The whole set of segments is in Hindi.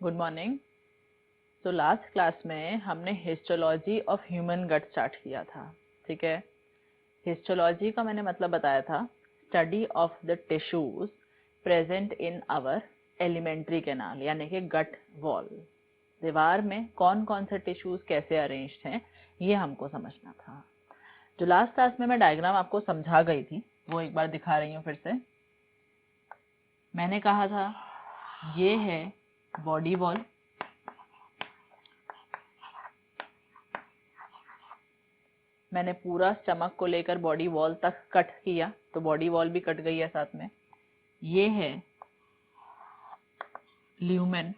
Good morning. तो लास्ट क्लास में हमने histology of human gut start किया था। ठीक है। हिस्टोलॉजी का मैंने मतलब बताया था study of the tissues present in our alimentary canal यानी कि गट वॉल। दीवार में कौन कौन से टिश्यूज कैसे अरेंज्ड हैं ये हमको समझना था। जो लास्ट क्लास में मैं डायग्राम आपको समझा गई थी वो एक बार दिखा रही हूँ फिर से। मैंने कहा था ये है बॉडी वॉल, मैंने पूरा स्टमक को लेकर बॉडी वॉल तक कट किया तो बॉडी वॉल भी कट गई है साथ में। ये है ल्यूमेन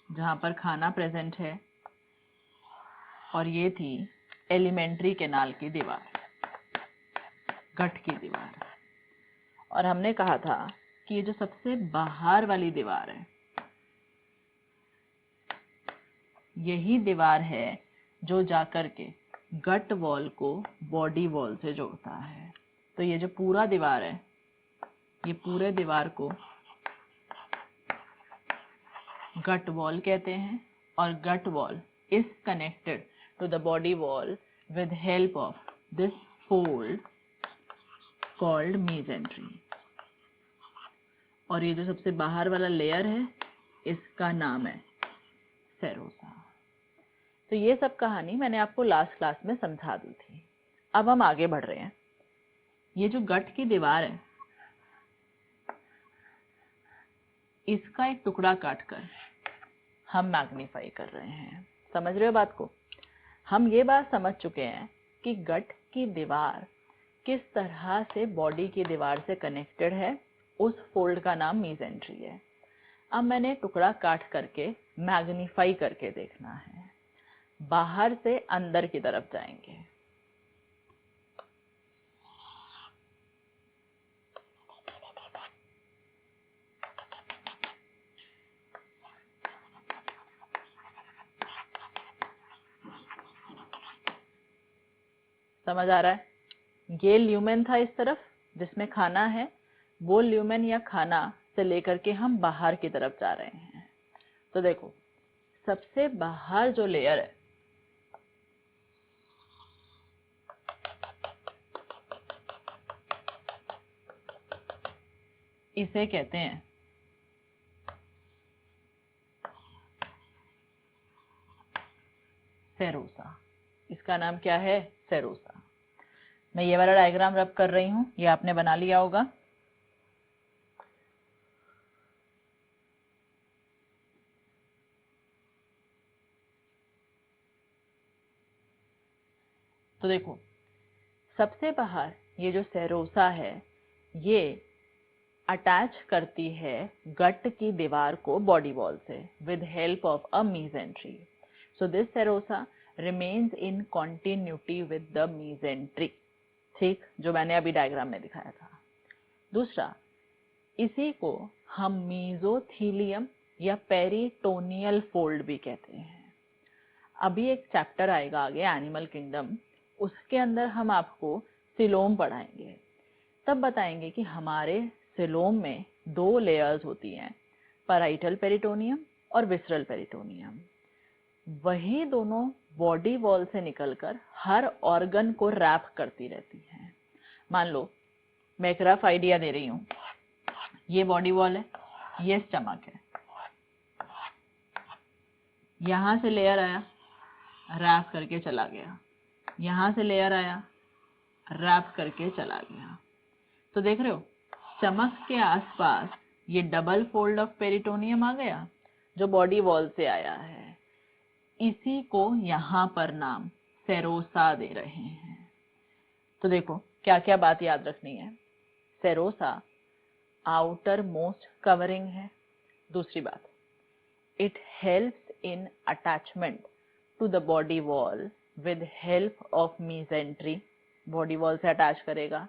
जहां पर खाना प्रेजेंट है, और ये थी एलिमेंट्री कैनाल की दीवार, गट की दीवार। और हमने कहा था कि ये जो सबसे बाहर वाली दीवार है यही दीवार है जो जाकर के गट वॉल को बॉडी वॉल से जोड़ता है। तो ये जो पूरा दीवार है ये पूरे दीवार को गट वॉल कहते हैं, और gut wall is connected to the body wall with help of this fold called mesentery. और ये जो सबसे बाहर वाला लेयर है इसका नाम है सेरोसा। तो ये सब कहानी मैंने आपको लास्ट क्लास में समझा दी थी। अब हम आगे बढ़ रहे हैं। ये जो गट की दीवार है इसका एक टुकड़ा काटकर हम मैग्नीफाई कर रहे हैं। समझ रहे हो बात को? हम ये बात समझ चुके हैं कि गट की दीवार किस तरह से बॉडी की दीवार से कनेक्टेड है, उस फोल्ड का नाम मेसेंट्री है। अब मैंने टुकड़ा काट करके मैग्नीफाई करके देखना है। बाहर से अंदर की तरफ जाएंगे। समझ आ रहा है? ये ल्यूमेन था इस तरफ जिसमें खाना है, वो ल्यूमेन या खाना से लेकर के हम बाहर की तरफ जा रहे हैं। तो देखो सबसे बाहर जो लेयर है इसे कहते हैं सेरोसा। इसका नाम क्या है? सेरोसा। मैं ये वाला डायग्राम रब कर रही हूं, ये आपने बना लिया होगा। तो देखो सबसे बाहर ये जो सेरोसा है ये अटैच करती है गट की दीवार को बॉडी वॉल से with help of a mesentery. So this serosa remains in continuity with the mesentery. ठीक, जो मैंने अभी डायग्राम में दिखाया था। दूसरा, इसी को हम मीजोथीलियम या पेरिटोनियल फोल्ड भी कहते हैं। अभी एक चैप्टर आएगा आगे एनिमल किंगडम, उसके अंदर हम आपको सिलोम पढ़ाएंगे। तब बताएंगे कि हमारे सिलोम में दो लेयर्स होती हैं, पैराइटल पेरिटोनियम और विसरल पेरिटोनियम। वही दोनों बॉडी वॉल से निकलकर हर ऑर्गन को रैप करती रहती हैं। मान लो मैं एक रफ आइडिया दे रही हूँ, ये बॉडी वॉल है, ये स्टमक है, यहां से लेयर आया रैप करके चला गया, यहां से लेयर आया रैप करके चला गया। तो देख रहे हो स्टमक के आसपास ये डबल फोल्ड ऑफ पेरिटोनियम आ गया जो बॉडी वॉल से आया है। इसी को यहाँ पर नाम सेरोसा दे रहे हैं। तो देखो क्या क्या बात याद रखनी है। सेरोसा आउटर मोस्ट कवरिंग है। दूसरी बात, it helps in attachment to the body wall with help of mesentery. Body wall से अटैच करेगा।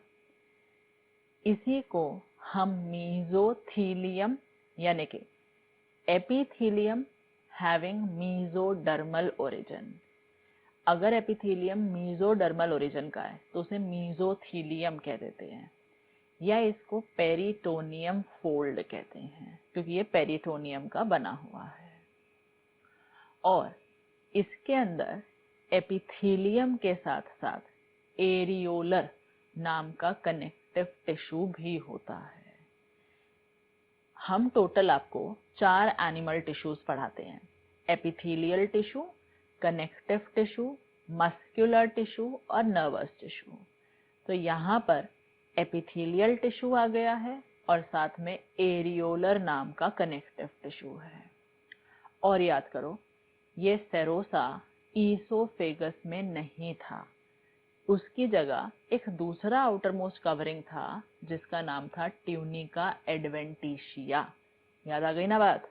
इसी को हम मीजोथीलियम यानी कि एपिथीलियम हैविंग मीजोडर्मल ओरिजिन। अगर एपिथीलियम मीजोडर्मल ओरिजिन का है तो उसे मीजोथीलियम कह देते हैं, या इसको पेरिटोनियम फोल्ड कहते हैं क्योंकि ये पेरिटोनियम का बना हुआ है। और इसके अंदर एपिथेलियम के साथ साथ एरियोलर नाम का कनेक्टिव टिश्यू भी होता है। हम टोटल आपको 4 एनिमल टिश्यूज पढ़ाते हैं, epithelial tissue, connective tissue, muscular tissue और नर्वस टिश्यू। तो यहाँ पर एपिथेलियल टिश्यू आ गया है और साथ में एरियोलर नाम का कनेक्टिव टिश्यू है। और याद करो, ये सेरोसा ईसोफेगस में नहीं था, उसकी जगह एक दूसरा आउटर मोस्ट कवरिंग था जिसका नाम था ट्यूनिका एडवेंटिशिया। याद आ गई ना बात?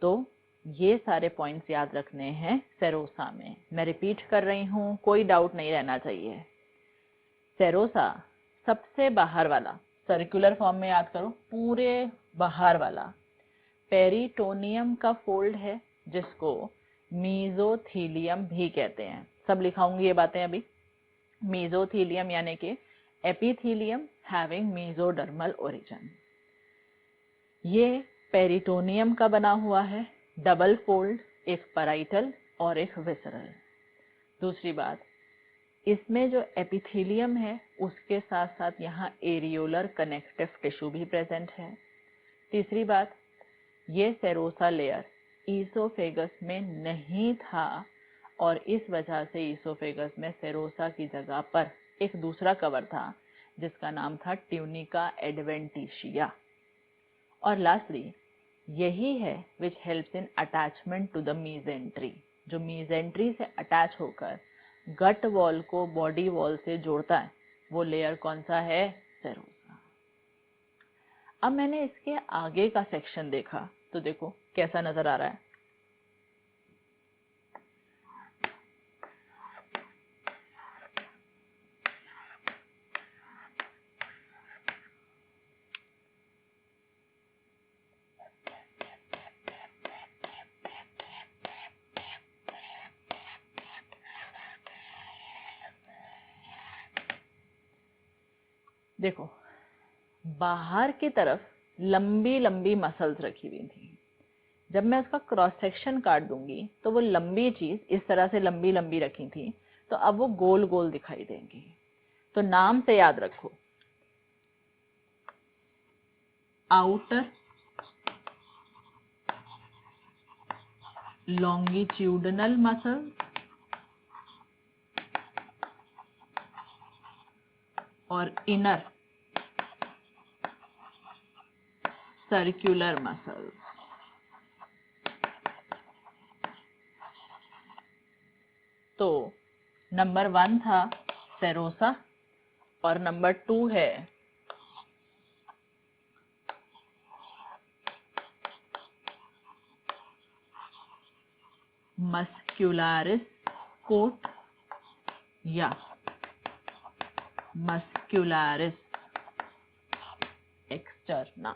तो ये सारे पॉइंट्स याद रखने हैं सेरोसा में। मैं रिपीट कर रही हूँ, कोई डाउट नहीं रहना चाहिए। सेरोसा सबसे बाहर वाला, सर्कुलर फॉर्म में याद करो, पूरे बाहर वाला पेरिटोनियम का फोल्ड है जिसको मीजोथीलियम भी कहते हैं। सब लिखाऊंगी ये बातें अभी। मीजोथीलियम यानी कि एपिथीलियम हैविंग मीजोडर्मल ओरिजिन। ये पेरिटोनियम का बना हुआ है, डबल फोल्ड, एक पैराइटल और एक विसरल। दूसरी बात, इसमें जो एपिथेलियम है उसके साथ साथ यहाँ एरियोलर कनेक्टिव टिश्यू भी प्रेजेंट है। तीसरी बात, ये सेरोसा लेयर ईसोफेगस में नहीं था और इस वजह से ईसोफेगस में सेरोसा की जगह पर एक दूसरा कवर था जिसका नाम था ट्यूनिका एडवेंटिशिया। और लास्टली, यही है which helps in attachment to the mesentery, जो मीजेंट्री से अटैच होकर गट वॉल को बॉडी वॉल से जोड़ता है। वो लेयर कौन सा है? सेरोसा। अब मैंने इसके आगे का सेक्शन देखा तो देखो कैसा नजर आ रहा है। देखो, बाहर की तरफ लंबी लंबी मसल्स रखी हुई थी। जब मैं उसका क्रॉस सेक्शन काट दूंगी तो वो लंबी चीज इस तरह से लंबी लंबी रखी थी, तो अब वो गोल गोल दिखाई देंगी। तो नाम से याद रखो, आउटर लॉन्गिट्यूडनल मसल और इनर सर्कुलर मसल। तो नंबर 1 था सेरोसा और नंबर 2 है मस्क्युलारिस कोट या मस्क्युलारिस externa.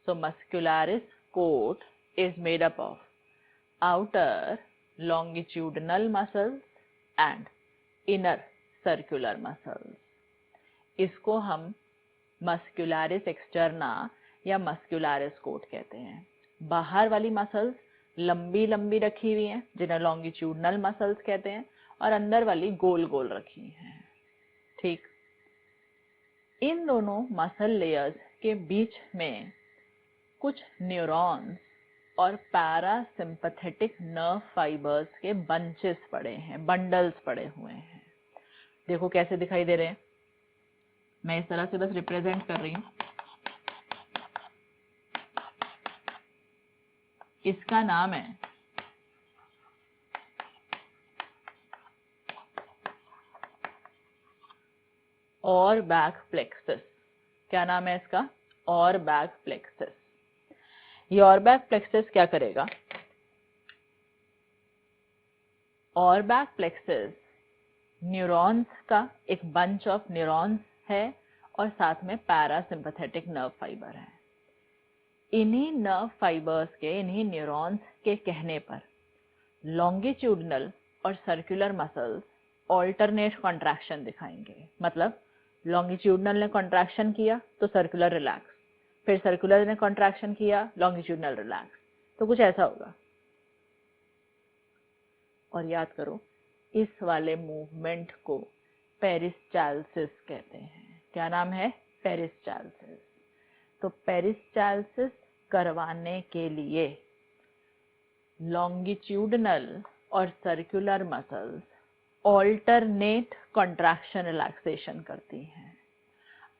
So muscularis coat is made up of outer longitudinal muscles and inner circular muscles. इसको हम मस्क्युलारिस एक्सटर्ना या मस्क्युलारिस कोट कहते हैं। बाहर वाली मसल्स लंबी लंबी रखी हुई हैं जिन्हें लॉन्गिट्यूडनल मसल्स कहते हैं, और अंदर वाली गोल गोल रखी हैं। ठीक, इन दोनों मसल लेयर्स के बीच में कुछ न्यूरॉन्स और पैरासिम्पथेटिक नर्व फाइबर्स के बंचेस पड़े हैं, बंडल्स पड़े हुए हैं। देखो कैसे दिखाई दे रहे हैं, मैं इस तरह से बस रिप्रेजेंट कर रही हूं। इसका नाम है और बैक प्लेक्सस। क्या नाम है इसका? और बैक प्लेक्सस। ये और बैक प्लेक्सस क्या करेगा? और बैक प्लेक्सस न्यूरॉन्स का एक बंच ऑफ न्यूरॉन्स है और साथ में पैरासिम्पथेटिक नर्व फाइबर है। इन्हीं नर्व फाइबर्स के, इन्हीं न्यूरॉन्स के कहने पर लॉन्गिट्यूडनल और सर्कुलर मसल्स ऑल्टरनेट कॉन्ट्रैक्शन दिखाएंगे। मतलब लॉन्गिट्यूडनल ने कॉन्ट्रैक्शन किया तो सर्कुलर रिलैक्स, फिर सर्कुलर ने कॉन्ट्रैक्शन किया, लॉन्गिट्यूडनल रिलैक्स। तो कुछ ऐसा होगा। और याद करो इस वाले मूवमेंट को पेरिस्टाल्सिस कहते हैं। क्या नाम है? पेरिस्टाल्सिस। तो पेरिस्टाल्सिस करवाने के लिए लॉन्गिट्यूडनल और circular muscles alternate contraction relaxation करती हैं,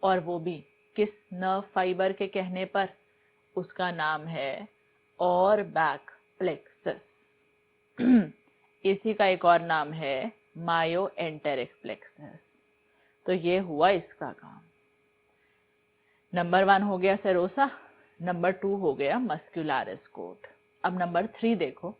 और वो भी किस नर्व फाइबर के कहने पर? उसका नाम है और बैक प्लेक्सस। इसी का एक और नाम है मायोएंटेरिक प्लेक्सस। तो ये हुआ इसका काम। नंबर 1 हो गया सेरोसा, नंबर 2 हो गया मस्कुलरिस कोट। अब नंबर 3 देखो।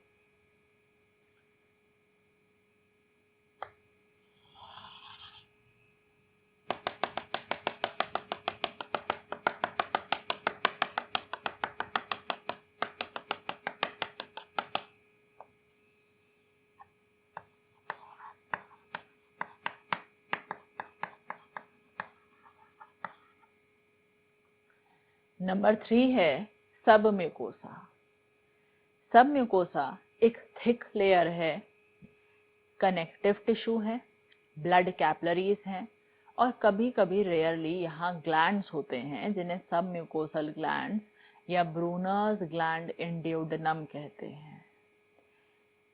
नंबर 3 है सब म्यूकोसा। सब म्यूकोसा एक थिक लेयर है, कनेक्टिव टिश्यू है, ब्लड कैपिलरीज हैं, और कभी कभी रेयरली यहाँ ग्लैंड्स होते हैं जिन्हें सब म्यूकोसल ग्लैंड्स या ब्रूनर्स ग्लैंड इन ड्यूडेनम कहते हैं।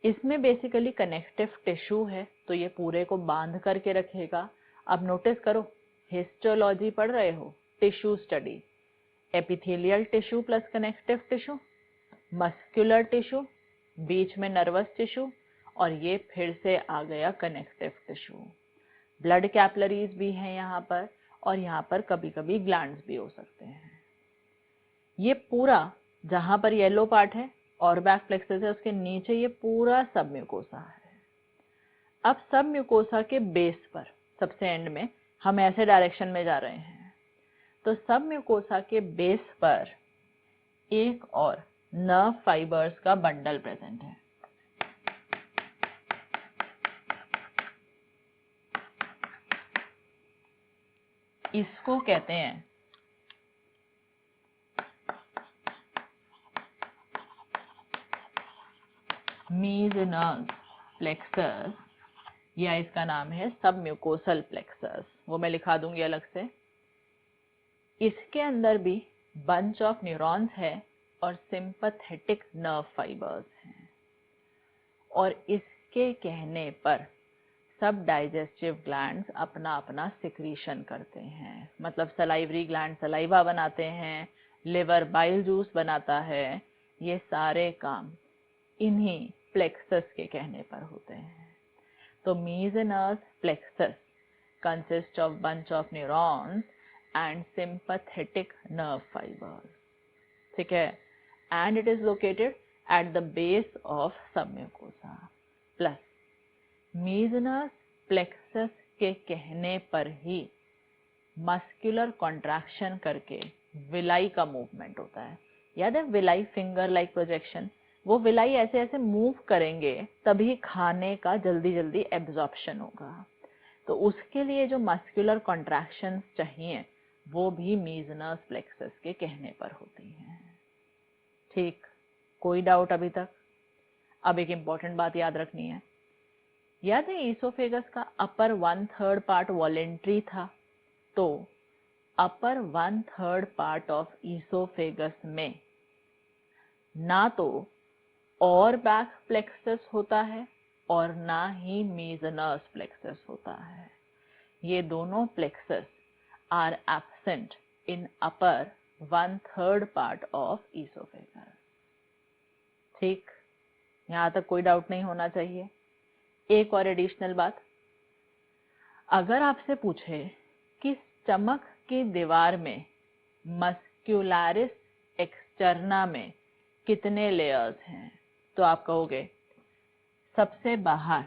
इसमें बेसिकली कनेक्टिव टिश्यू है, तो ये पूरे को बांध करके रखेगा। अब नोटिस करो, हिस्टोलॉजी पढ़ रहे हो, tissue study, epithelial tissue plus connective tissue, muscular tissue, बीच में नर्वस टिश्यू, और ये फिर से आ गया कनेक्टिव टिश्यू। ब्लड कैपिलरीज भी हैं यहाँ पर, और यहाँ पर कभी कभी ग्लैंड्स भी हो सकते हैं। ये पूरा जहाँ पर येलो पार्ट है और बैक प्लेक्सस है, उसके नीचे ये पूरा सब म्यूकोसा है। अब सब म्यूकोसा के बेस पर सबसे एंड में हम ऐसे डायरेक्शन में जा रहे हैं, तो सब म्यूकोसा के बेस पर एक और नर्व फाइबर्स का बंडल प्रेजेंट है। इसको कहते हैं मीजनस प्लेक्सस, या इसका नाम है सब म्यूकोसल प्लेक्सस। वो मैं लिखा दूंगी अलग से। इसके अंदर भी बंच ऑफ न्यूरॉन्स है और सिंपैथेटिक नर्व फाइबर्स हैं, और इसके कहने पर सब डाइजेस्टिव ग्लैंड्स अपना अपना सिक्रीशन करते हैं। मतलब सलाइवरी ग्लैंड सलाइवा बनाते हैं, लिवर बाइल जूस बनाता है। ये सारे काम इन्हीं प्लेक्सस के कहने पर होते हैं। तो Meissner's plexus consist of bunch of neurons and sympathetic nerve fibers. ठीक है, and it is located at the base of submucosa. Plus mesenous plexus के कहने पर ही मस्कुलर कॉन्ट्रैक्शन करके विलाई का मूवमेंट होता है। याद है विलाई, फिंगर लाइक प्रोजेक्शन? वो विलाई ऐसे ऐसे मूव करेंगे तभी खाने का जल्दी जल्दी एब्जॉर्प्शन होगा। तो उसके लिए जो मस्कुलर कॉन्ट्रैक्शंस चाहिए वो भी मीजनस प्लेक्सस के कहने पर होती हैं। ठीक, कोई डाउट अभी तक? अब एक इम्पॉर्टेंट बात याद रखनी है। याद है ईसोफेगस का अपर 1/3 पार्ट वॉलेंट्री था, तो अपर 1/3 पार्ट ऑफ ईसोफेगस में ना तो और बैक प्लेक्सस होता है और ना ही मीजनस प्लेक्सस होता है। ये दोनों plexus are absent in upper 1/3 part of esophagus. ठीक, यहाँ तक कोई डाउट नहीं होना चाहिए। एक और एडिशनल बात, अगर आपसे पूछे कि स्टमक की दीवार में मस्कुलरिस एक्सटर्ना में कितने लेयर्स हैं, तो आप कहोगे सबसे बाहर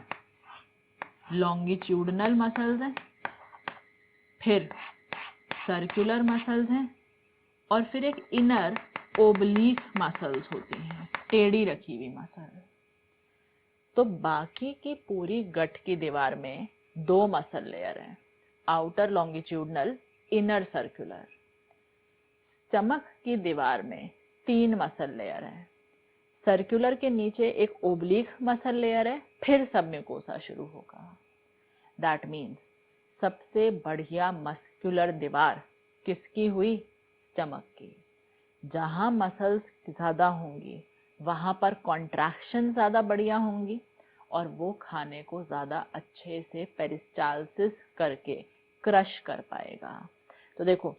लॉन्गिट्यूडनल मसल्स हैं, फिर सर्कुलर मसल्स हैं, और फिर एक इनर ओब्लीक मसल्स होती हैं, टेढ़ी रखी हुई मसल। तो बाकी की पूरी गट की दीवार में 2 मसल लेयर हैं, outer longitudinal, inner circular. Stomach की दीवार में 3 मसल लेयर हैं, सर्कुलर के नीचे एक ओब्लिक मसल लेयर है, फिर सब म्यूकोसा शुरू होगा। दैट मीन्स सबसे बढ़िया मस्कुलर दीवार किसकी हुई? स्टमक की। जहां मसल्स ज्यादा होंगी वहां पर कॉन्ट्रैक्शन ज्यादा बढ़िया होंगी और वो खाने को ज्यादा अच्छे से पेरिस्टालसिस करके क्रश कर पाएगा। तो देखो,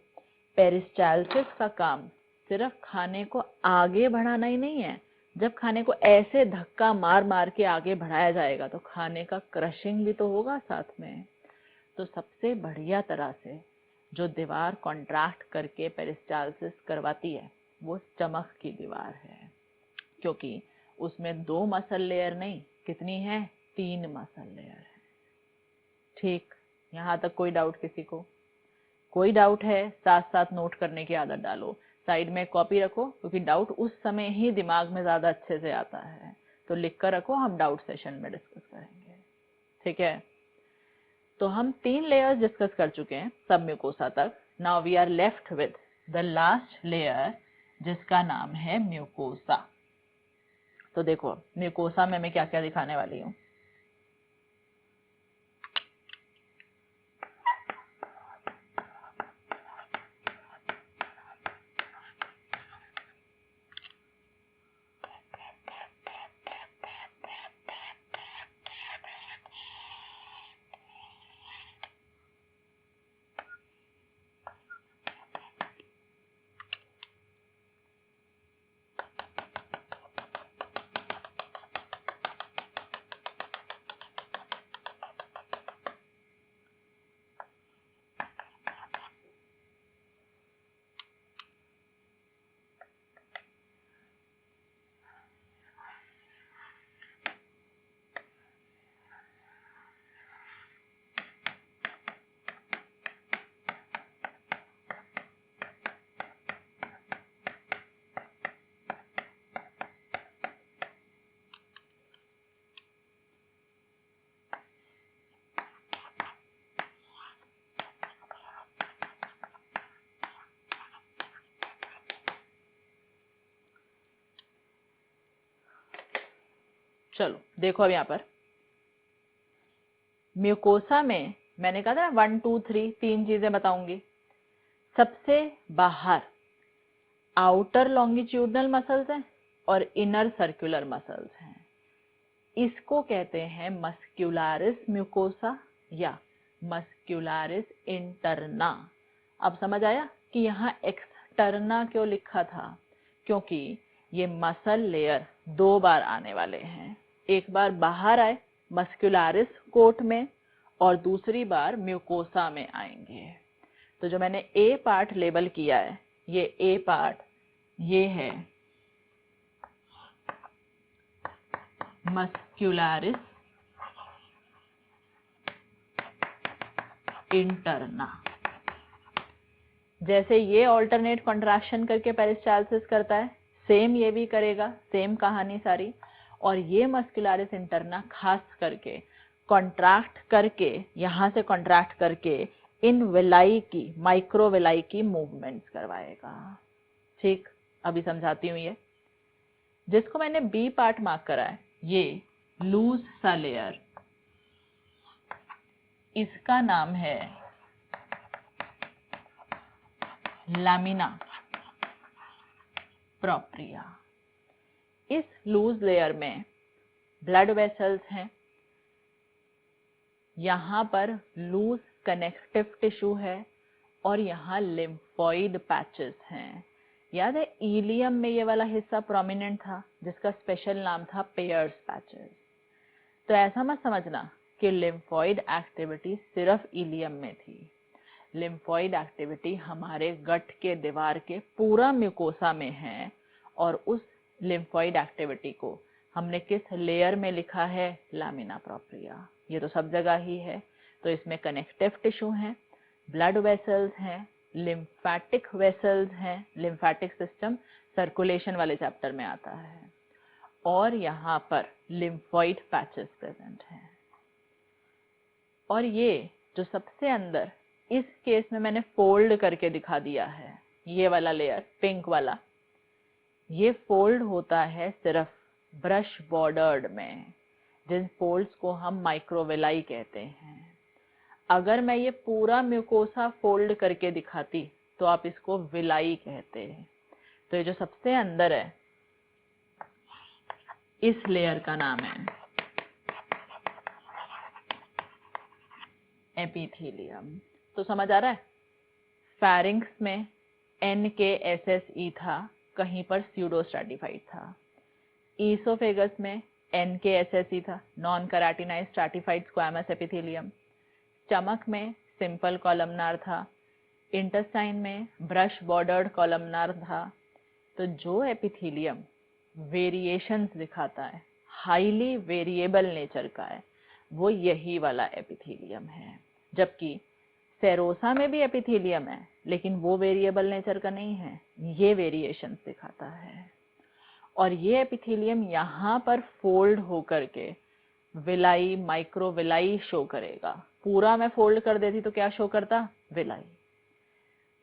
पेरिस्टालसिस का काम सिर्फ खाने को आगे बढ़ाना ही नहीं है। जब खाने को ऐसे धक्का मार मार के आगे बढ़ाया जाएगा तो खाने का क्रशिंग भी तो होगा साथ में। तो सबसे बढ़िया तरह से जो दीवार कॉन्ट्रैक्ट करके पेरिस्टालसिस करवाती है वो स्टमक की दीवार है, क्योंकि उसमें 2 मसल लेयर नहीं, कितनी है? 3 मसल लेयर है। ठीक, यहाँ तक कोई डाउट किसी को? कोई डाउट है साथ साथ नोट करने की आदत डालो, साइड में कॉपी रखो, क्योंकि डाउट उस समय ही दिमाग में ज्यादा अच्छे से आता है। तो लिख कर रखो, हम डाउट सेशन में डिस्कस करेंगे। ठीक है, तो हम 3 लेयर्स डिस्कस कर चुके हैं सब म्यूकोसा तक। Now we are left with the last layer जिसका नाम है म्यूकोसा। तो देखो, म्यूकोसा में मैं क्या क्या दिखाने वाली हूँ। चलो देखो, अब यहाँ पर म्यूकोसा में मैंने कहा था 1 2 3 3 चीजें बताऊंगी। सबसे बाहर आउटर लॉन्गिट्यूडनल मसल्स हैं और इनर सर्कुलर मसल्स हैं। इसको कहते हैं मस्क्यूलारिस म्यूकोसा या मस्क्यूलारिस इंटरना। अब समझ आया कि यहाँ एक्सटर्ना क्यों लिखा था? क्योंकि ये मसल लेयर 2 बार आने वाले हैं। एक बार बाहर आए मस्क्यूलारिस कोट में और दूसरी बार म्यूकोसा में आएंगे। तो जो मैंने ए पार्ट लेबल किया है, ये ए पार्ट ये है मस्क्यूलारिस इंटरना। जैसे ये ऑल्टरनेट कॉन्ट्रैक्शन करके पेरिस्टालसिस करता है, सेम ये भी करेगा, सेम कहानी सारी। और ये मस्कुलारिस इंटरना खास करके कॉन्ट्रैक्ट करके, यहाँ से कॉन्ट्रैक्ट करके इन विलाई की, माइक्रोविलाई की मूवमेंट्स करवाएगा। ठीक, अभी समझाती हूँ। ये जिसको मैंने बी पार्ट मार्क करा है, ये लूज सा लेयर, इसका नाम है लैमिना प्रोप्रिया। इस लूज लेयर में ब्लड वेसल्स हैं, यहाँ पर लूज कनेक्टिव टिश्यू है और यहाँ लिम्फोइड पैचेस हैं। याद है इलियम में ये वाला हिस्सा प्रोमिनेंट था जिसका स्पेशल नाम था पेयर्स पैचेस। तो ऐसा मत समझना कि लिम्फोइड एक्टिविटी सिर्फ इलियम में थी। लिम्फोइड एक्टिविटी हमारे गट के दीवार के पूरा म्यूकोसा में है और उस लिम्फोइड एक्टिविटी को हमने किस लेयर में लिखा है? Lamina propria. ये तो सब जगह ही है। तो इसमें कनेक्टिव टिश्यू हैं, ब्लड वेसल्स हैं, लिम्फैटिक वेसल्स हैं, लिम्फैटिक सिस्टम सर्कुलेशन वाले चैप्टर में आता है, और यहाँ पर लिम्फोइड पैचेस प्रेजेंट हैं। और ये जो सबसे अंदर, इस केस में मैंने फोल्ड करके दिखा दिया है, ये वाला लेयर पिंक वाला, ये फोल्ड होता है सिर्फ ब्रश बॉर्डर्ड में, जिन फोल्ड्स को हम माइक्रोविलाई कहते हैं। अगर मैं ये पूरा म्यूकोसा फोल्ड करके दिखाती तो आप इसको विलाई कहते हैं। तो ये जो सबसे अंदर है इस लेयर का नाम है एपिथेलियम। तो समझ आ रहा है, फैरिंक्स में NKSSE था, कहीं पर स्यूडो स्ट्रैटिफाइड था। ईसोफेगस में NKSSE था, non keratinised stratified squamous epithelium. Stomach में सिंपल कॉलमनार था। इंटेस्टाइन में ब्रश बॉर्डर्ड कॉलमनार था। तो जो एपिथेलियम वेरिएशंस दिखाता है, हाईली वेरिएबल नेचर का है, वो यही वाला एपिथेलियम है। जबकि सेरोसा में भी एपिथेलियम है, लेकिन वो वेरिएबल नेचर का नहीं है, ये वेरिएशंस दिखाता है। और ये एपिथेलियम यहाँ पर फोल्ड होकर के विलाई, माइक्रोविलाई शो करेगा। पूरा मैं फोल्ड कर देती तो क्या शो करता? विलाई।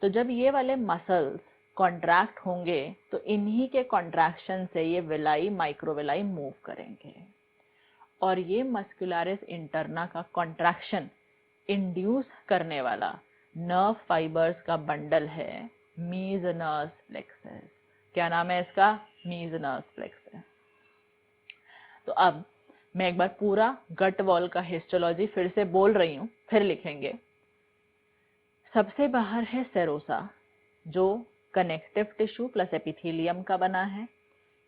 तो जब ये वाले मसल्स कॉन्ट्रैक्ट होंगे तो इन्हीं के कॉन्ट्रैक्शन से ये विलाई, माइक्रोविलाई मूव करेंगे। और ये मस्कुलरिस इंटरना का कॉन्ट्रैक्शन इंड्यूस करने वाला नर्व फाइबर्स का बंडल है मीजनस प्लेक्सस। क्या नाम है इसका? मीजनस प्लेक्सस। तो अब मैं एक बार पूरा गट वॉल का हिस्टोलॉजी फिर से बोल रही हूँ, फिर लिखेंगे। सबसे बाहर है सेरोसा, जो कनेक्टिव टिश्यू प्लस एपिथेलियम का बना है।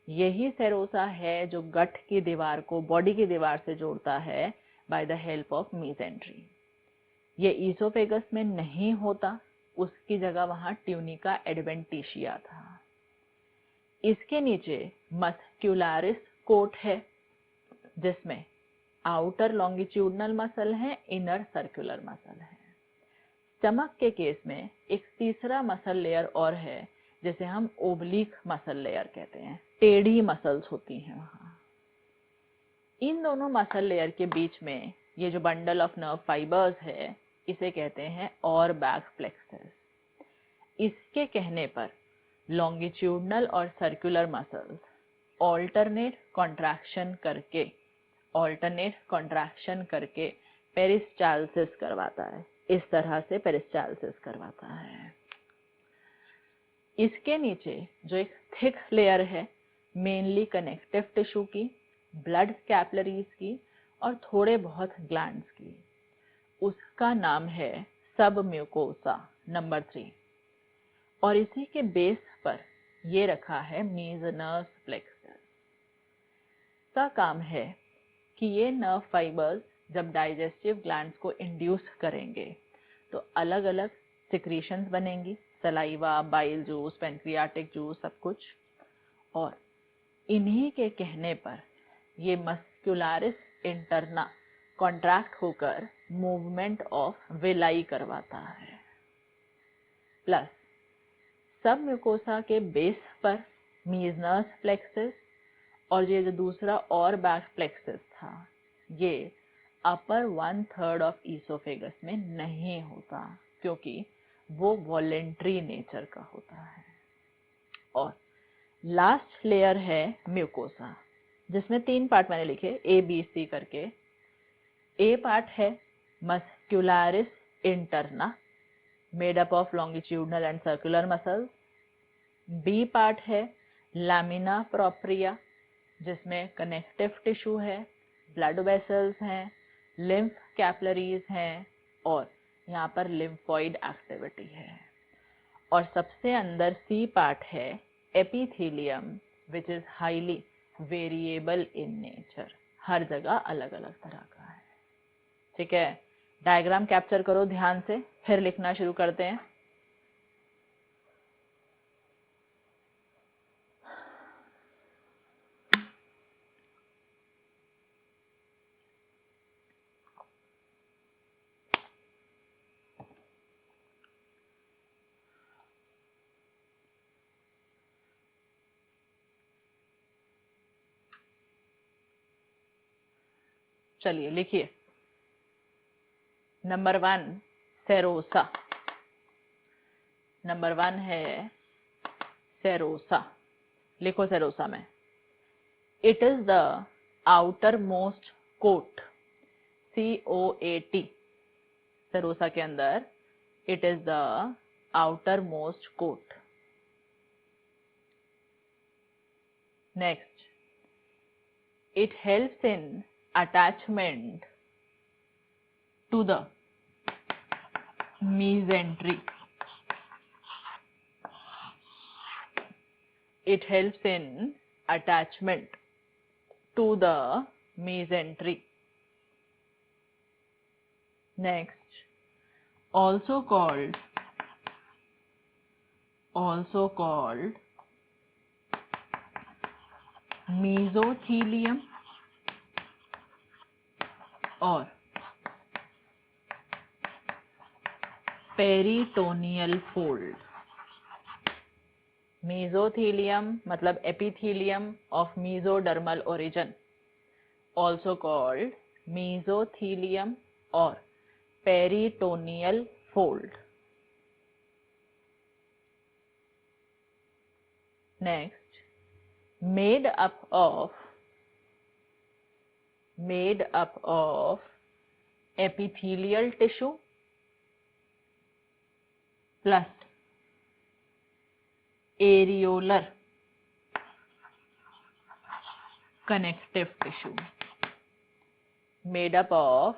यही सेरोसा है जो गट की दीवार को बॉडी की दीवार से जोड़ता है बाय द हेल्प ऑफ मीसेंट्री। ये ईसोफेगस में नहीं होता, उसकी जगह वहां ट्यूनिका एडवेंटिशिया था। इसके नीचे मस्क्यूलरिस कोट है, जिसमें आउटर लॉन्गिट्यूडनल मसल है, इनर सर्कुलर मसल है। स्टमक के केस में एक तीसरा मसल लेयर और है, जिसे हम ओब्लिक मसल लेयर कहते हैं। टेढ़ी मसल्स होती हैं वहां। इन दोनों मसल लेयर के बीच में ये जो बंडल ऑफ नर्व फाइबर्स है, इसे कहते हैं ऑरबैक प्लेक्सस। इसके कहने पर लॉन्गिट्यूडनल और सर्कुलर मसल्स ऑल्टरनेट कॉन्ट्रैक्शन करके पेरिस्टाल्सिस करवाता है। इस तरह से पेरिस्टाल्सिस करवाता है। इसके नीचे जो एक थिक लेयर है, मेनली कनेक्टिव टिश्यू की, ब्लड कैपिलरीज की और थोड़े बहुत ग्लैंड्स की, उसका नाम है सब म्यूकोसा नंबर 3। और इसी के बेस पर ये रखा है मीजनस प्लेक्सस। का काम है कि ये नर्व फाइबर्स जब डाइजेस्टिव ग्लैंड्स को इंड्यूस करेंगे तो अलग अलग सिक्रीशंस बनेंगी, saliva, bile juice, pancreatic juice, सब कुछ। और इन्हीं के कहने पर ये मस्कुलरिस इंटरना कॉन्ट्रैक्ट होकर मूवमेंट ऑफ विलाई करवाता है। प्लस सब म्यूकोसा के बेस पर मीजनस प्लेक्सस और ये जो दूसरा और बैक प्लेक्सस था, ये अपर 1/3 ऑफ ईसोफेगस में नहीं होता, क्योंकि वो वॉलेंट्री नेचर का होता है। और लास्ट लेयर है म्यूकोसा, जिसमें 3 पार्ट मैंने लिखे ABC करके। ए पार्ट है muscularis interna, made up of longitudinal and circular muscles. B part है लैमिना प्रोप्रिया, जिसमें कनेक्टिव टिश्यू है, ब्लड वेसल्स हैं, लिम्फ कैपिलरीज हैं और यहाँ पर लिम्फोइड एक्टिविटी है। और सबसे अंदर सी पार्ट है epithelium, which is highly variable in nature, हर जगह अलग अलग तरह का है। ठीक है, डायग्राम कैप्चर करो ध्यान से, फिर लिखना शुरू करते हैं। चलिए लिखिए। Number 1 serosa. नंबर 1 है सेरोसा। लिखो सेरोसा में It is the outermost coat. COAT. Serosa के अंदर it is the outermost coat. Next, it helps in attachment to the mesentery. It helps in attachment to the mesentery. Next, also called mesothelium or peritoneal fold. Mesothelium मतलब epithelium of mesodermal origin, also called mesothelium or peritoneal fold. Next, made up of epithelial tissue plus areolar connective tissue. Made up of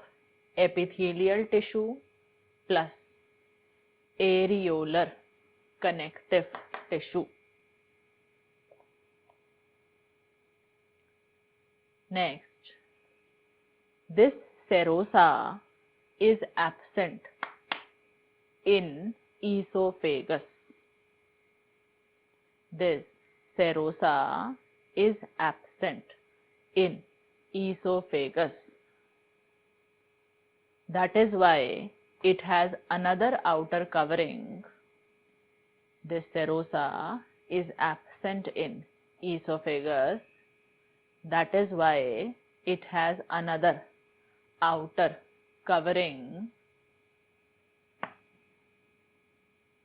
epithelial tissue plus areolar connective tissue. Next, this serosa is absent in esophagus. This serosa is absent in esophagus. That is why it has another outer covering. This serosa is absent in esophagus. That is why it has another outer covering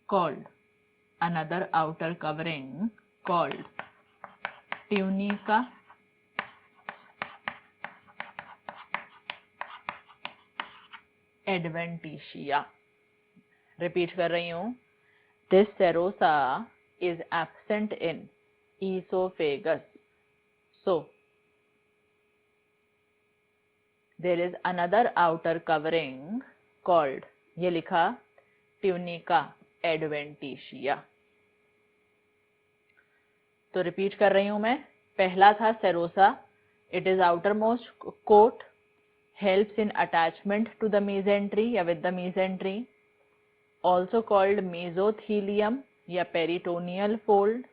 called tunica adventitia. Repeat कर रही हूँ. This serosa is absent in esophagus. So, there is another outer covering called, ये लिखा, tunica adventitia. तो रिपीट कर रही हूं मैं. पहला था serosa. It is outermost coat, helps in attachment to the mesentery या with the mesentery, also called mesothelium या peritoneal fold,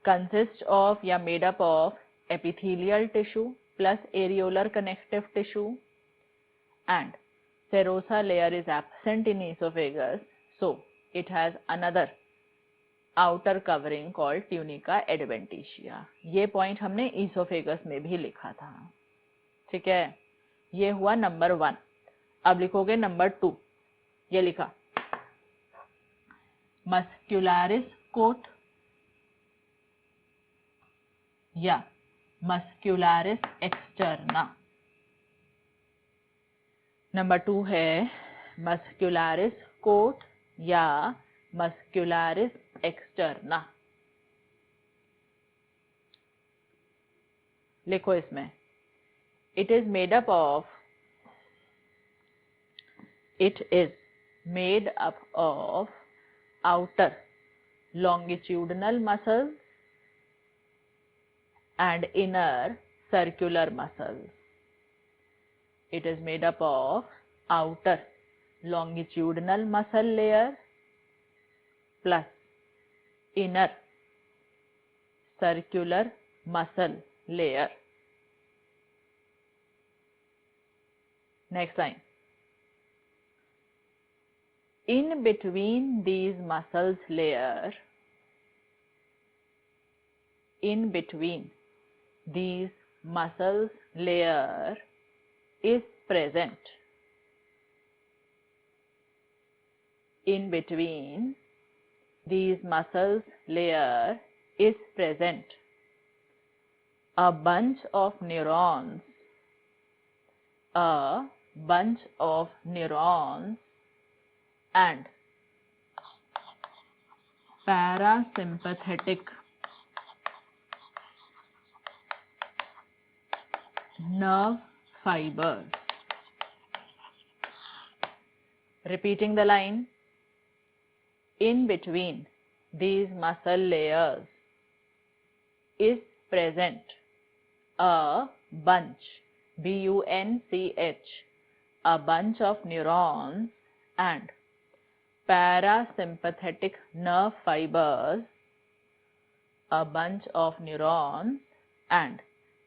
consists of या made up of epithelial tissue plus areolar connective tissue, and serosa layer is absent in esophagus, so it has another outer covering called tunica adventitia. ये पॉइंट हमने esophagus में भी लिखा था. ठीक है, ये हुआ नंबर 1. अब लिखोगे नंबर 2. ये लिखा मस्क्युलरिस कोट या मस्क्युलरिस एक्सटर्ना. नंबर 2 है मस्क्युलरिस कोट या मस्क्युलरिस एक्सटर्ना. लिखो इसमें. It is made up of outer longitudinal muscles and inner circular muscles. It is made up of outer longitudinal muscle layer plus inner circular muscle layer. Next line. In between these muscles layer, is present. In between these muscles layer is present a bunch of neurons, a bunch of neurons and parasympathetic nerve fibers. Repeating the line, in between these muscle layers is present a bunch, B-U-N-C-H, a bunch of neurons and parasympathetic nerve fibers, a bunch of neurons and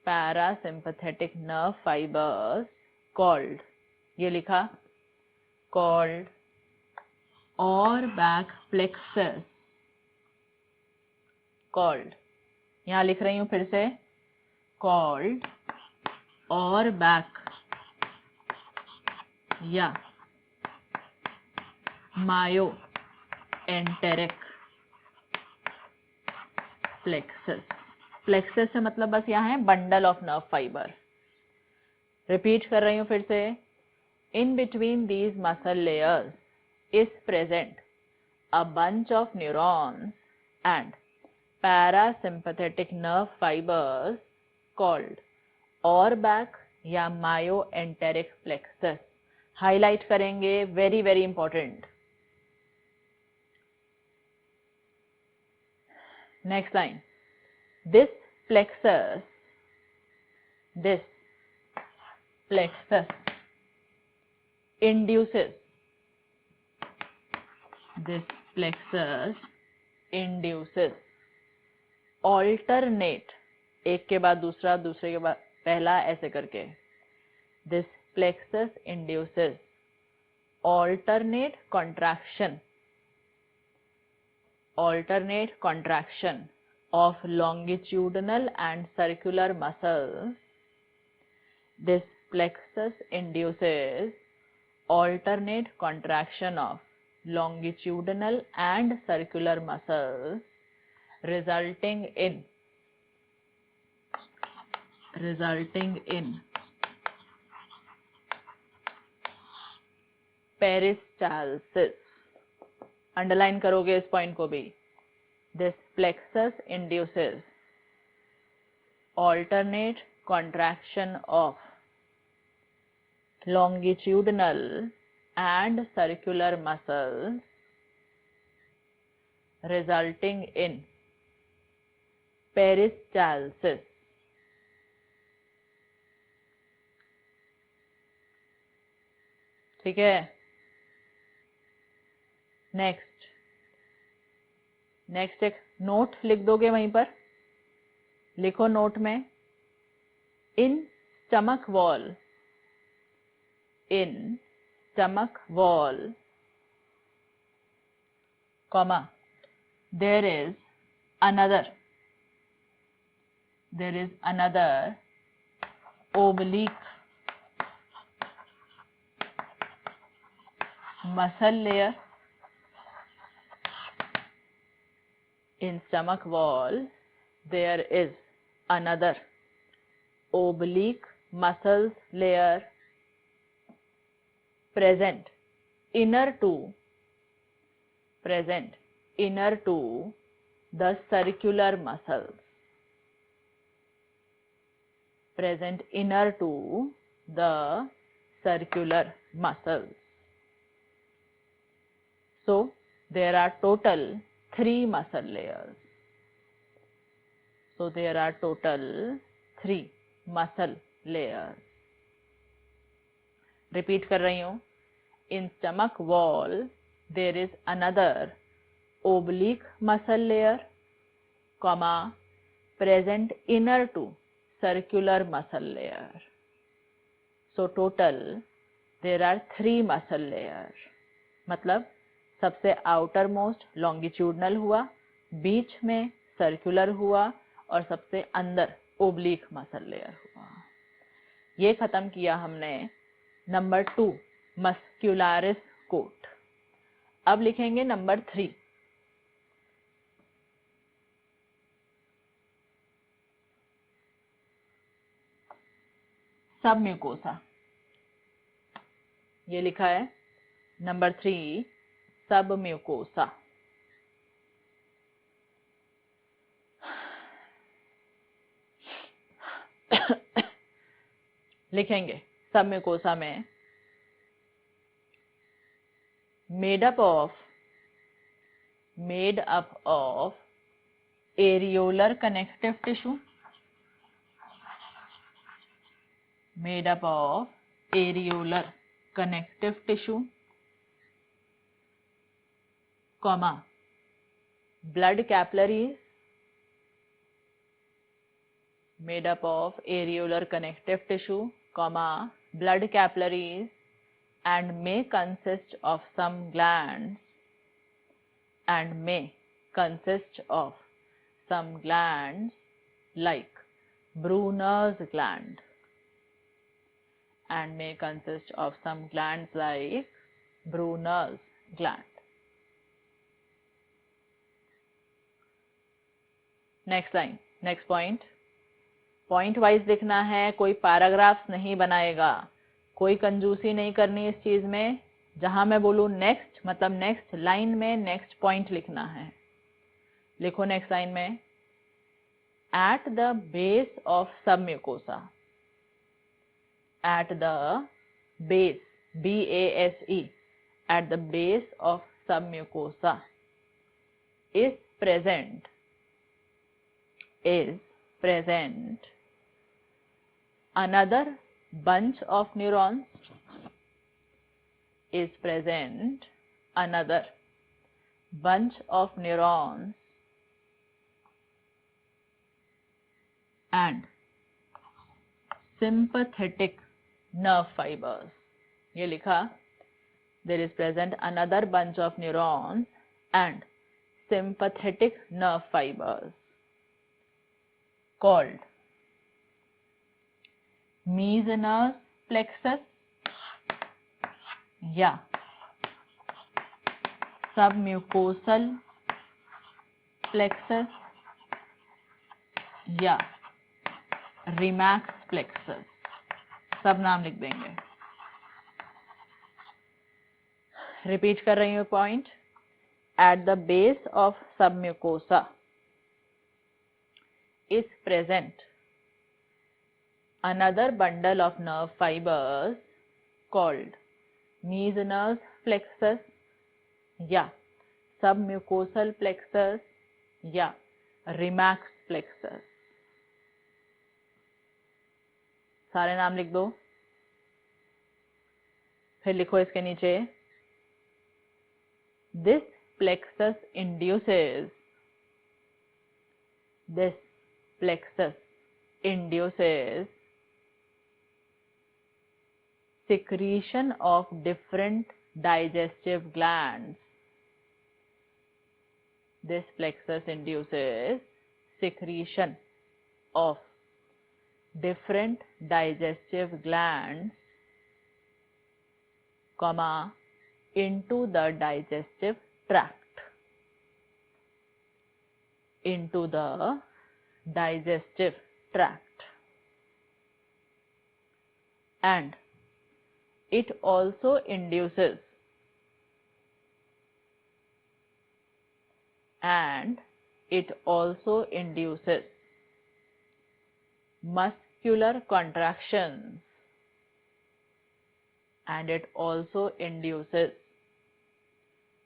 parasympathetic nerve fibers called, ये लिखा, called और back plexus, called, यहाँ लिख रही हूँ फिर से, called और back या myoenteric plexus. प्लेक्सस से मतलब बस यहाँ है bundle of nerve fibre. Repeat कर रही हूँ फिर से, in between these muscle layers is present a bunch of neurons and parasympathetic nerve fibres called और बैक या मायोएंटेरिक प्लेक्सस. हाईलाइट करेंगे, very very important. Next line, this plexus induces alternate, एक के बाद दूसरा, दूसरे के बाद पहला, ऐसे करके. This plexus induces alternate contraction of longitudinal and circular muscles. This plexus induces alternate contraction of longitudinal and circular muscles, resulting in peristalsis. Underline करोगे इस पॉइंट को भी. This plexus induces alternate contraction of longitudinal and circular muscles, resulting in peristalsis. ठीक है. नेक्स्ट एक नोट लिख दोगे वहीं पर. लिखो नोट में, in stomach wall comma there is another oblique muscle layer. In stomach wall there is another oblique muscle layer present inner to the circular muscles. Present inner to the circular muscles. So there are total 3 muscle layers. Repeat कर रही हूँ. In stomach wall there is another oblique muscle layer, comma present inner to circular muscle layer. So total there are 3 muscle layers. मतलब सबसे आउटर मोस्ट लॉन्गिट्यूडनल हुआ, बीच में सर्कुलर हुआ और सबसे अंदर ओब्लिक मसल लेयर हुआ. ये खत्म किया हमने नंबर 2 मस्क्यूलारिस कोट. अब लिखेंगे नंबर 3. सब म्यूकोसा, ये लिखा है नंबर 3 सब म्यूकोसा। लिखेंगे सब म्यूकोसा में made up of areolar connective tissue, made up of areolar connective tissue, comma blood capillaries, made up of areolar connective tissue, comma blood capillaries, and may consist of some glands, and may consist of some glands like Brunner's gland, and may consist of some glands like Brunner's gland. Next line, next point, point wise लिखना है, कोई पैराग्राफ्स नहीं बनाएगा, कोई कंजूसी नहीं करनी इस चीज में। जहां मैं बोलूं नेक्स्ट मतलब नेक्स्ट लाइन में नेक्स्ट पॉइंट लिखना है। लिखो नेक्स्ट लाइन में एट द बेस ऑफ सब mucosa, at the base BASE, at the base of submucosa is present another bunch of neurons, is present another bunch of neurons and sympathetic nerve fibers. ये लिखा there is present another bunch of neurons and sympathetic nerve fibers called Meissner's plexus या submucosal plexus या Remak's plexus, सब नाम लिख देंगे। रिपीट कर रही हूँ point, at the base of submucosa is present another bundle of nerve fibers called Meissner's plexus या submucosal plexus या Remak's plexus। सारे नाम लिख दो। फिर लिखो इसके नीचे this plexus induces secretion of different digestive glands. This plexus induces secretion of different digestive glands, comma, into the digestive tract. Into the digestive tract. And it also induces muscular contractions, and it also induces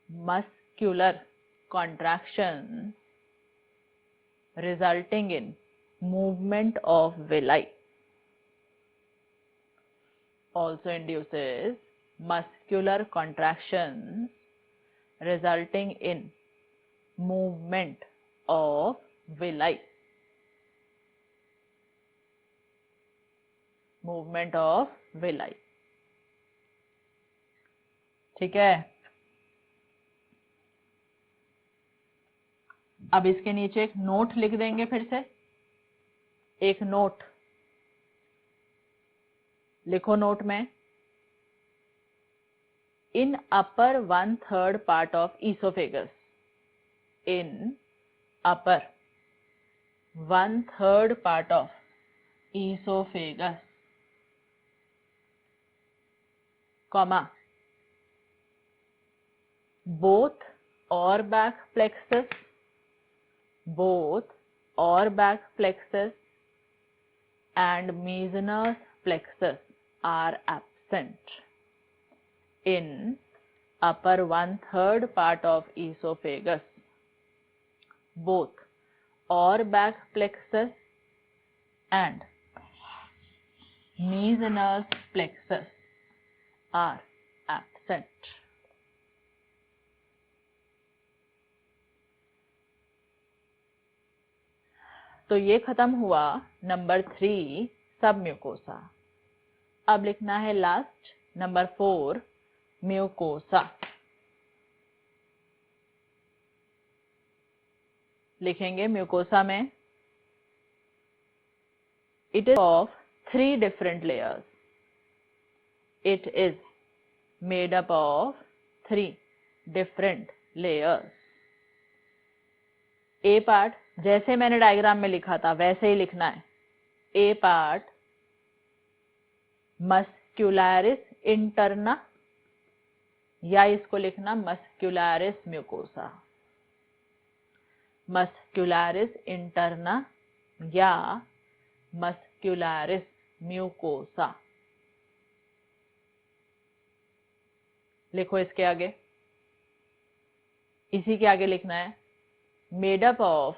muscular contractions resulting in movement of villi. Also induces muscular contractions resulting in movement of villi. Movement of villi. ठीक है। अब इसके नीचे एक नोट लिख देंगे, फिर से एक नोट लिखो। नोट में इन अपर 1/3 part of oesophagus, in upper 1/3 part of oesophagus comma, both or back plexus, both or back plexus and Meissner's plexus are absent in upper 1/3 part of esophagus. Both or back plexus and Meissner's plexus are absent. तो ये खत्म हुआ नंबर 3 सब म्यूकोसा। अब लिखना है लास्ट नंबर 4 म्यूकोसा। लिखेंगे म्यूकोसा में it is of 3 different layers. It is made up of 3 different layers. A part जैसे मैंने डायग्राम में लिखा था वैसे ही लिखना है। ए पार्ट मस्क्युलरिस इंटरना, या इसको लिखना मस्क्युलरिस म्यूकोसा, मस्क्युलरिस इंटरना या मस्क्युलरिस म्यूकोसा। लिखो इसके आगे, इसी के आगे लिखना है made up of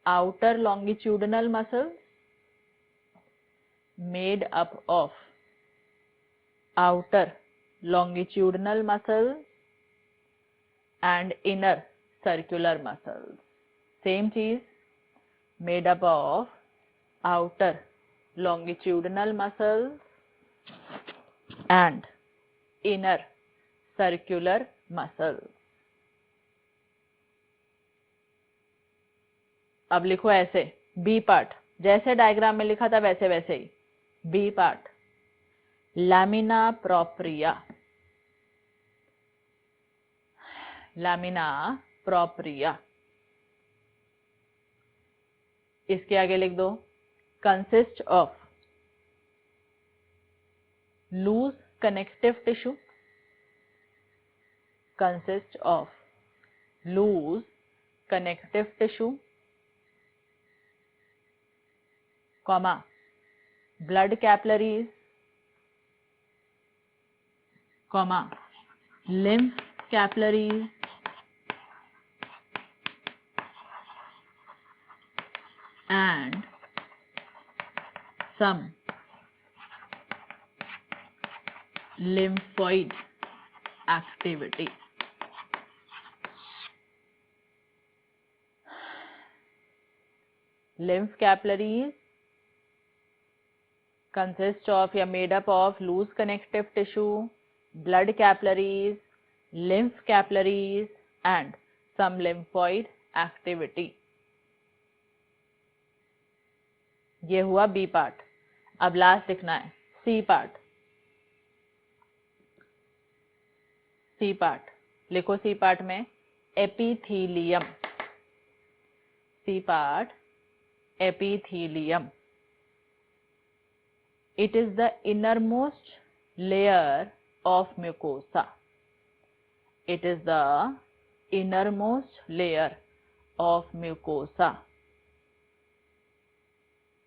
outer longitudinal muscles, made up of outer longitudinal muscles and inner circular muscles. Same चीज, made up of outer longitudinal muscles and inner circular muscles. अब लिखो ऐसे, बी पार्ट जैसे डायग्राम में लिखा था वैसे वैसे ही। B part lamina propria, lamina propria. इसके आगे लिख दो consist of loose connective tissue, consist of loose connective tissue, comma, blood capillaries, comma, lymph capillaries, and some lymphoid activity. Lymph capillaries consist of या made up of loose connective tissue, blood capillaries, lymph capillaries and some lymphoid activity. ये हुआ बी पार्ट। अब लास्ट लिखना है सी पार्ट। सी पार्ट लिखो, सी पार्ट में epithelium, C part epithelium. It is the innermost layer of mucosa. It is the innermost layer of mucosa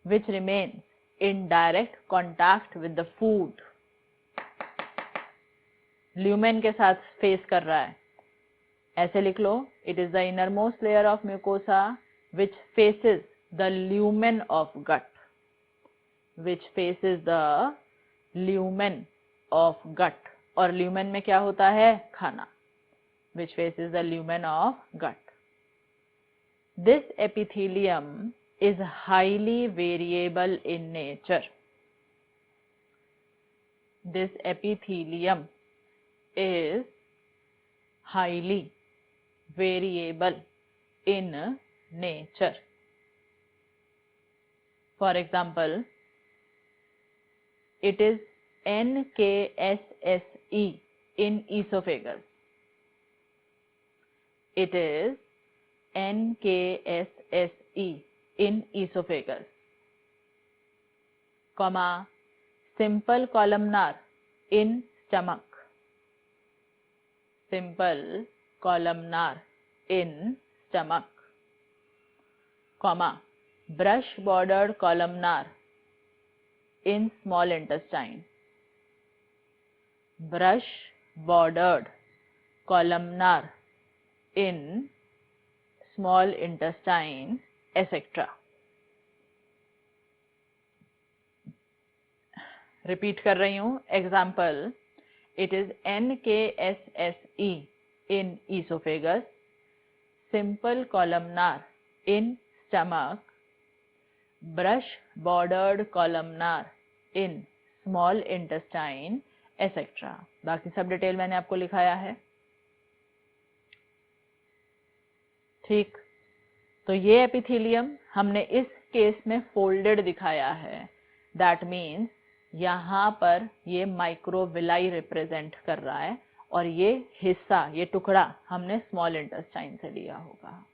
which remains in direct contact with the food. Lumen के साथ फेस कर रहा है, ऐसे लिख लो। It is the innermost layer of mucosa which faces the lumen of gut. Which faces the lumen of gut. और lumen में क्या होता है? खाना। Which faces the lumen of gut. This epithelium is highly variable in nature. This epithelium is highly variable in nature. For example, it is NKSSE in esophagus. It is NKSSE in esophagus, comma, simple columnar in stomach, simple columnar in stomach, comma, brush bordered columnar in small intestine, brush bordered columnar in small intestine, etc. Repeat कर रही हूं example, it is NKSSE in esophagus, simple columnar in stomach, brush bordered columnar in small intestine, etc. बाकी सब डिटेल मैंने आपको लिखाया है। ठीक, तो ये एपिथेलियम हमने इस केस में फोल्डेड दिखाया है, दैट मीन्स यहाँ पर ये माइक्रोविलाई रिप्रेजेंट कर रहा है और ये हिस्सा, ये टुकड़ा हमने स्मॉल इंटेस्टाइन से लिया होगा।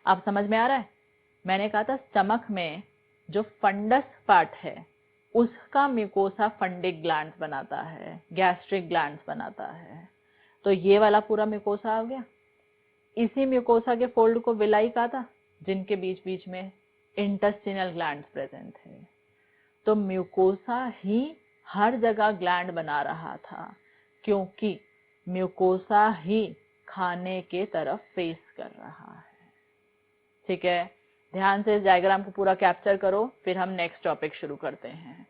अब समझ में आ रहा है? मैंने कहा था स्टमक में जो फंडस पार्ट है उसका म्यूकोसा फंडिक ग्लैंड्स बनाता है, गैस्ट्रिक ग्लैंड्स बनाता है। तो ये वाला पूरा म्यूकोसा आ गया। इसी म्यूकोसा के फोल्ड को विलाई कहा था, जिनके बीच बीच में इंटेस्टिनल ग्लैंड्स प्रेजेंट है। तो म्यूकोसा ही हर जगह ग्लैंड बना रहा था, क्योंकि म्यूकोसा ही खाने के तरफ फेस कर रहा है। ठीक है, ध्यान से इस डायग्राम को पूरा कैप्चर करो, फिर हम नेक्स्ट टॉपिक शुरू करते हैं।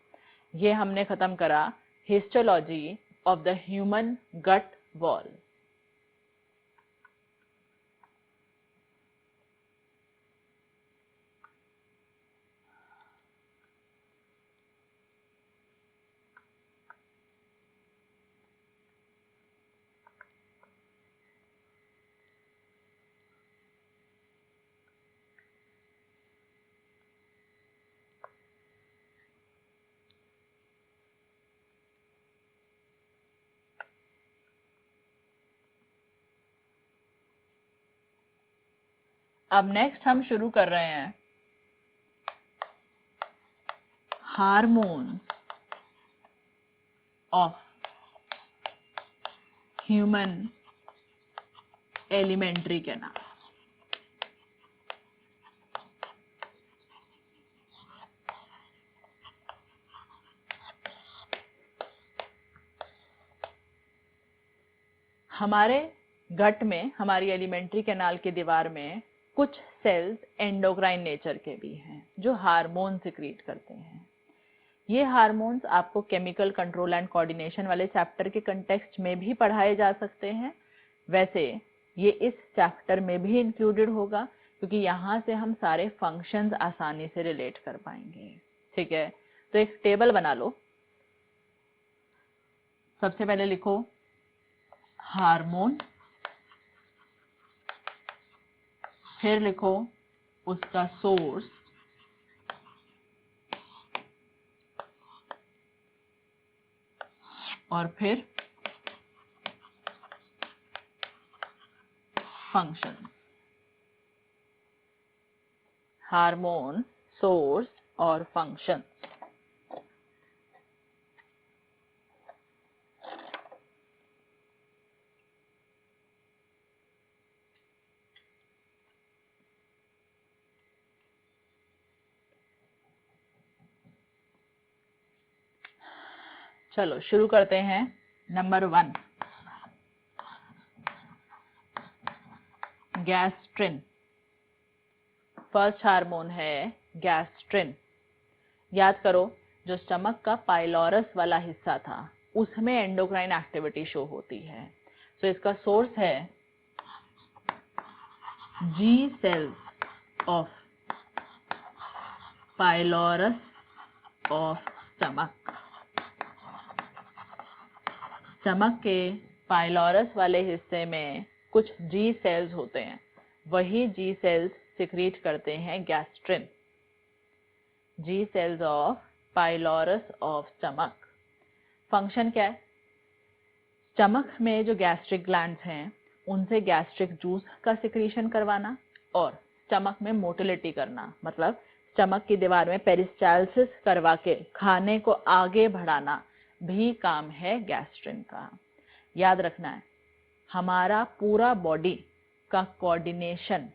ये हमने खत्म करा histology of the human gut wall. अब नेक्स्ट हम शुरू कर रहे हैं hormone of human alimentary canal. हमारे गट में, हमारी एलिमेंट्री कैनाल की दीवार में कुछ सेल्स एंडोक्राइन नेचर के भी हैं जो हार्मोन सिक्रीट करते हैं। ये हार्मोन्स आपको केमिकल कंट्रोल एंड कोऑर्डिनेशन वाले चैप्टर के कंटेक्स्ट में भी पढ़ाए जा सकते हैं। वैसे ये इस चैप्टर में भी इंक्लूडेड होगा, क्योंकि यहाँ से हम सारे फंक्शंस आसानी से रिलेट कर पाएंगे। ठीक है, तो एक टेबल बना लो। सबसे पहले लिखो हार्मोन, फिर लिखो उसका सोर्स, और फिर फंक्शन। हार्मोन, सोर्स और फंक्शन। चलो शुरू करते हैं। Number 1, gastrin. फर्स्ट हार्मोन है गैस्ट्रिन। याद करो, जो स्टमक का पाइलोरस वाला हिस्सा था उसमें एंडोक्राइन एक्टिविटी शो होती है। तो इसका सोर्स है G cells of pylorus of stomach. Stomach के पाइलोरस वाले हिस्से में कुछ जी सेल्स होते हैं, वही जी सेल्स सिक्रीट करते हैं gastrin. G cells of pylorus of stomach. Function क्या है? स्टमक में जो गैस्ट्रिक ग्लैंड्स हैं उनसे गैस्ट्रिक जूस का सिक्रीशन करवाना और स्टमक में मोटिलिटी करना, मतलब स्टमक की दीवार में पेरिस्टाल्सिस करवा के खाने को आगे बढ़ाना भी काम है गैस्ट्रिन का। याद रखना है, हमारा पूरा बॉडी का कोऑर्डिनेशन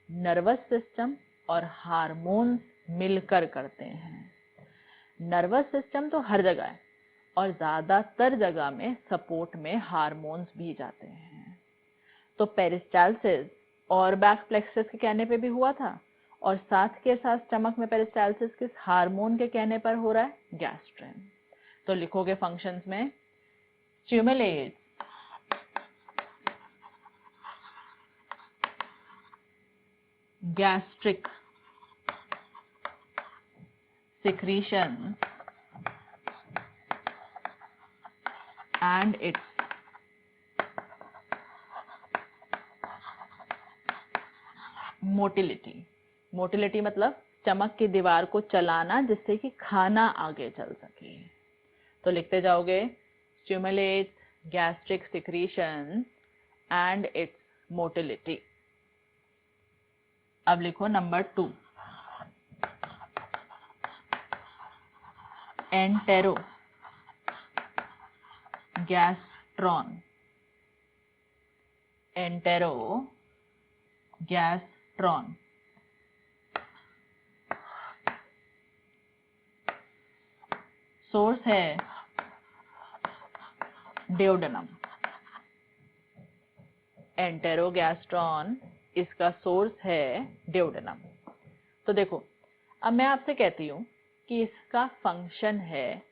नर्वस सिस्टम और हार्मोन्स मिलकर करते हैं। नर्वस सिस्टम तो हर जगह है और ज्यादातर जगह में सपोर्ट में हार्मोन्स भी जाते हैं। तो पेरिस्टाल्सिस और बैक प्लेक्सस के कहने पे भी हुआ था, और साथ के साथ स्टमक में पेरिस्टाल्सिस किस हार्मोन के कहने पर हो रहा है? गैस्ट्रिन। तो लिखोगे फंक्शंस में stimulate gastric secretion and its motility। Motility मतलब स्टमक की दीवार को चलाना जिससे कि खाना आगे चल सके। तो लिखते जाओगे stimulate gastric secretion and it's motility. अब लिखो नंबर 2, एंटेरोगैस्ट्रॉन। एंटेरोगैस्ट्रॉन सोर्स है डियोडेनम। एंटेरोगैस्ट्रॉन इसका सोर्स है डियोडेनम। तो देखो, अब मैं आपसे कहती हूँ कि इसका फंक्शन है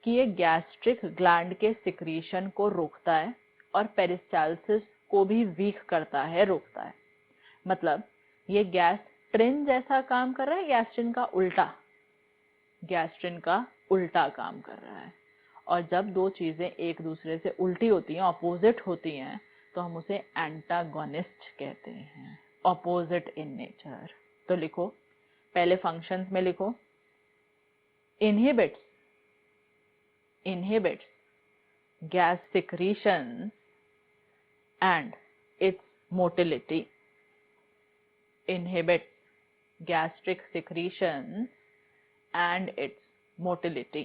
कि ये गैस्ट्रिक ग्लैंड के सिक्रीशन को रोकता है और पेरिस्टाल्सिस को भी वीक करता है, रोकता है। मतलब ये गैस्ट्रिन जैसा काम कर रहा है, गैस्ट्रिन का उल्टा, गैस्ट्रिन का उल्टा काम कर रहा है। और जब दो चीजें एक दूसरे से उल्टी होती हैं, ऑपोजिट होती हैं, तो हम उसे एंटागोनिस्ट कहते हैं, ऑपोजिट इन नेचर। तो लिखो, पहले फंक्शंस में लिखो, inhibits gas secretion and its motility। inhibits gastric secretion and its motility।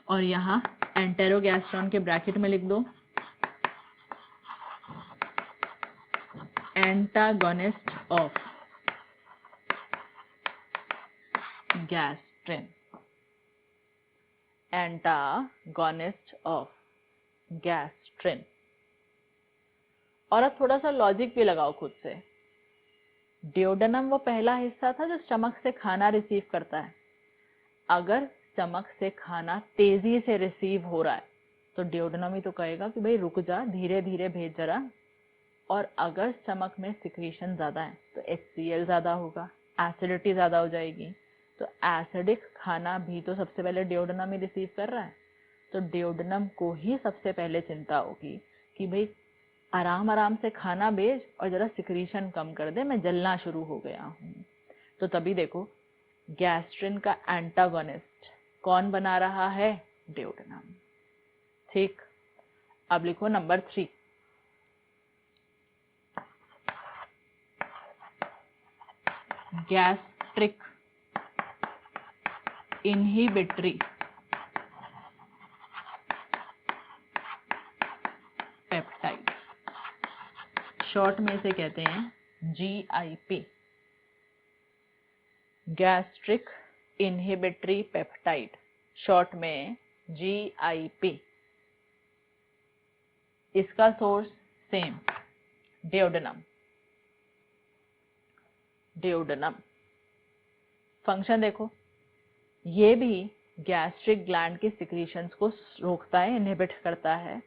और यहाँ एंटेरोगैस्ट्रॉन के ब्रैकेट में लिख दो antagonist of gastrin. Antagonist of gastrin. और अब थोड़ा सा लॉजिक भी लगाओ खुद से। डियोडेनम वो पहला हिस्सा था जो स्टमक से खाना रिसीव करता है। अगर स्टमक से खाना तेजी से रिसीव हो रहा है तो डियोडेनम ही तो कहेगा कि भाई रुक जा, धीरे धीरे भेज जरा। और अगर स्टमक में सिक्रीशन ज्यादा है तो HCl ज्यादा होगा, एसिडिटी ज्यादा हो जाएगी। तो एसिडिक खाना भी तो सबसे पहले डियोडेनम ही रिसीव कर रहा है। तो डियोडेनम को ही सबसे पहले चिंता होगी कि भाई आराम आराम से खाना भेज और जरा सिक्रीशन कम कर दे, मैं जलना शुरू हो गया हूँ। तो तभी देखो गैस्ट्रिन का एंटागोनिस्ट कौन बना रहा है? डियोडेनम। ठीक, अब लिखो number 3, gastric inhibitory peptide. Short में इसे कहते हैं GIP, gastric inhibitory peptide, short में GIP। इसका सोर्स सेम डियोडेनम। डियोडेनम फंक्शन देखो, ये भी गैस्ट्रिक ग्लैंड के सिक्रीशंस को रोकता है, इनहिबिट करता है,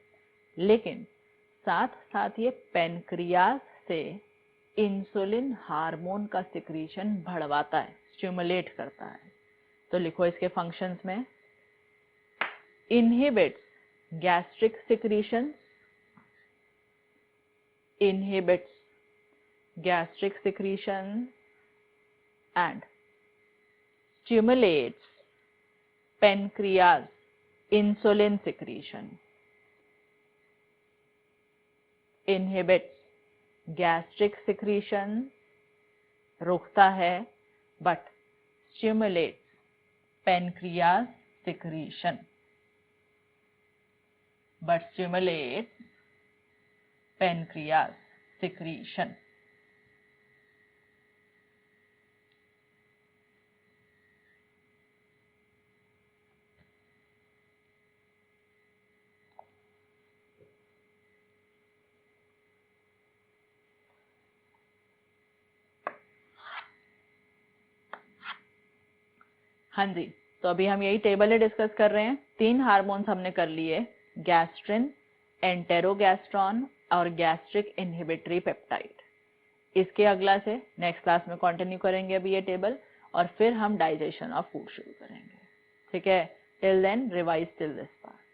लेकिन साथ साथ ये पेनक्रियास से इंसुलिन हार्मोन का सिक्रीशन बढ़वाता है, स्टिमुलेट करता है। तो लिखो इसके फंक्शंस में, inhibits gastric secretion, inhibits gastric secretion and stimulates pancreas insulin secretion। inhibits gastric secretion रोकता है, but stimulates pancreas secretion, but stimulates pancreas secretion. हाँ जी, तो अभी हम यही टेबल ही डिस्कस कर रहे हैं। 3 हार्मोन्स हमने कर लिए, गैस्ट्रिन, एंटेरोगैस्ट्रॉन और गैस्ट्रिक इनहिबिटरी पेप्टाइड। इसके अगला से नेक्स्ट क्लास में कंटिन्यू करेंगे अभी ये टेबल, और फिर हम डाइजेशन ऑफ फूड शुरू करेंगे। ठीक है, till then revise till this part.